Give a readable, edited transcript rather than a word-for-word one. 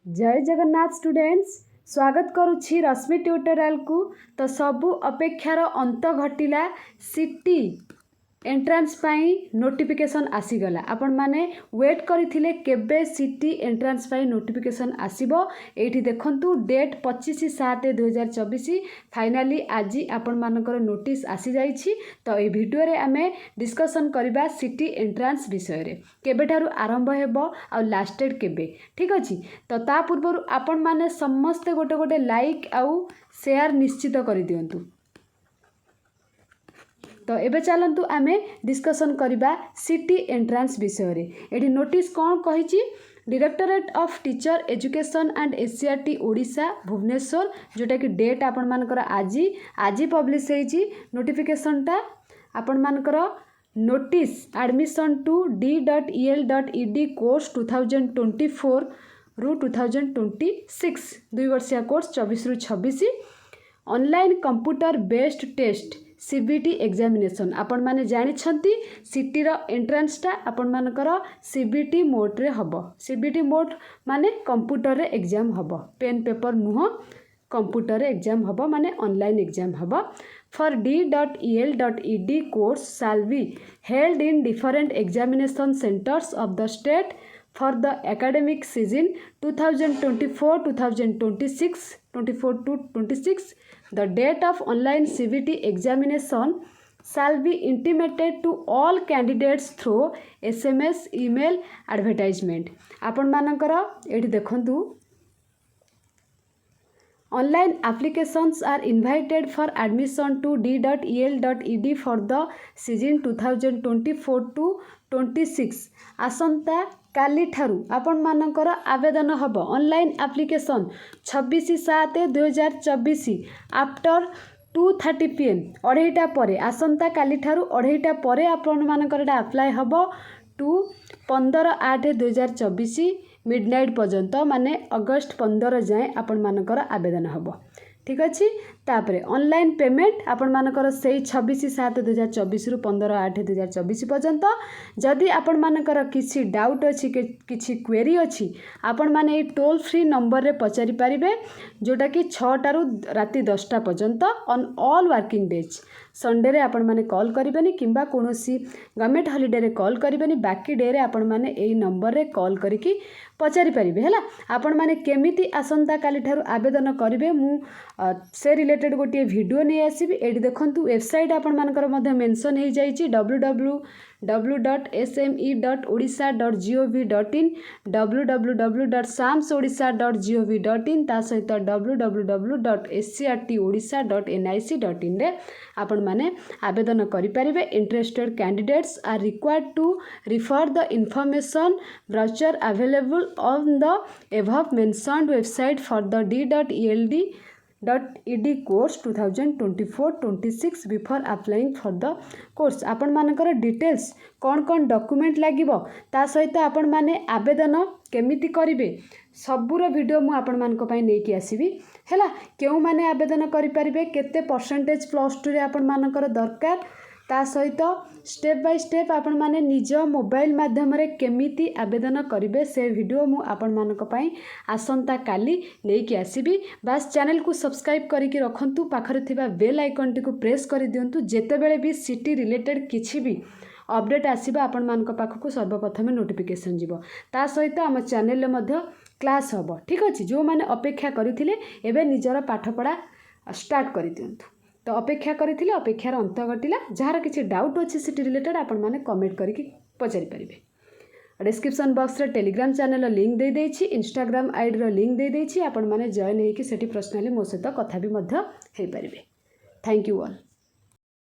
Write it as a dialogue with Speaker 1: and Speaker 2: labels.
Speaker 1: जय जगन्नाथ स्टूडेंट्स स्वागत करुछि रश्मि ट्यूटोरियल को। तो सबु अपेक्षार अंत घटिला सिटी एंट्रांस पाई नोटिफिकेशन आसीगला। आपण माने वेट करथिले केबे सिटी एंट्रांस पाई नोटिफिकेशन आसीबो। एठी देखंतु डेट 25/7/2024 फाइनली आज आपण मानकर नोटिस आसी जाइछि। तो ए वीडियो रे आमे डिस्कशन करबा सिटी एंट्रांस विषय रे केबेठारु आरंभ हेबो आ लास्टेड केबे। ठीक अछि। तो ता पूर्व आपण माने समस्त गोटे गोटे लाइक आउ शेयर निश्चित करि दियंतु। तो एबे चलंतु आमे डिस्कशन करिबा सिटी एंट्रांस विषय रे। एठी नोटिस कोन कहिछि directorate of teacher education and SCERT Odisha Bhubaneswar जोटा कि डेट आपण मानकर आज पब्लिश हेछि। नोटिफिकेशन टा आपण मानकर notice admission to d.el.ed course 2024 रु 2026 2 वर्षिया कोर्स 24 रु 26 online computer based test CBT examination. आपण माने जानि छंती सिटी रो एंट्रेंस टा आपण मानकर सीबीटी मोड रे हबो। सीबीटी मोड माने कंप्यूटर रे एग्जाम हबो, पेन पेपर नुह कंप्यूटर रे एग्जाम हबो माने ऑनलाइन एग्जाम हबो। For d.el.ed course shall be held in different examination centers of the state for the academic season 2024-2026 24-26. The date of online CBT examination shall be intimated to all candidates through SMS email advertisement. आपण मानकर एठी देखंतु online applications are invited for admission to d.el.ed for the season 2024-26 आसंता काली ठारू आपण मानकर आवेदन hub. Online application 26/7/2024 after 2:30 PM 2:30 परे आसंता काली ठारू 2:30 परे आपण मानकर अप्लाई हब टू 15/8/2024 मिडनाइट पर्यंत माने अगस्त 15 जाए आपण मानकर आवेदन हब। ठीक अच्छे। तापरे ऑनलाइन पेमेंट आपण मानकर से 26/7/2024 रु 15/8/2024 पर्यंत। जदि आपण मानकर किसी डाउट अच्छी किसी क्वेरी अच्छी आपण माने टोल फ्री नंबर रे पचारि पारिबे जोटा कि 6टा रु राति 10टा पर्यंत on all working days. Sunday रे आपण माने कॉल करिबेनी किंबा कोनोसी गवर्नमेंट हॉलिडे रे कॉल करिबेनी, बाकी डे रे आपण माने एई नंबर रे कॉल करिकी पचारि पारिबे हैला। आपण माने केमिति आसंता काली ठारु आवेदन करिवे मु से रिलेटेड गोटे वीडियो नहीं आसीबी। एठी देखंतु वेबसाइट आपण मानकर मध्ये मेंशन हे जाईची www.sme.odisha.gov.in www.samsodisha.gov.in ता सहित www.scrtodisha.nic.in रे आपण माने आवेदन करि पारिबे। Interested candidates are required to refer the information brochure available on the above mentioned website for the d.el.ed course 2024-26 before applying for the course। आपण मानकर डिटेल्स कौन कौन डॉक्यूमेंट लागिबो ता सहित आपण माने आवेदन केमिति करिवे सबुर वीडियो मु आपण मानक पई नेकी आसीबी हैला। केउ माने आवेदन करि पारिबे, केते परसेंटेज +2 रे आपण मानकर दरकार, ता सहित स्टेप बाय स्टेप आपण माने निज मोबाइल माध्यम रे केमिति आवेदन करिवे से वीडियो मु आपण मानक पई आसंता काली नेकी आसीबी। बस चैनल को सब्सक्राइब करिकि रखंतु, पाखरे थिबा बेल आइकन टी को प्रेस करि दियंतु। जेते बेले भी सिटी रिलेटेड किछि भी अपडेट आसीबा आपण मानक पाखकु सर्वप्रथमे नोटिफिकेशन जीवो। ता सहित हम चैनल रे मध्ये क्लास हबो। ठीक अछि। जो माने अपेक्षा करिथिले एबे निजर पाठ पढा स्टार्ट करि दियंतु। तो अपेक्षा करिथिले अपेक्षार अंत घटिला। जार किछि डाउट अछि सिटी रिलेटेड आपण माने कमेंट करिकि पचारि पारिबे। डिस्क्रिप्शन बॉक्स रे टेलीग्राम चैनल लिंक दे देछि, इंस्टाग्राम आईडी रो लिंक दे देछि। आपण माने जॉइन हेकि सेठी पर्सनली मो सहित कथा भी मध्य हे पारिबे। Thank you all.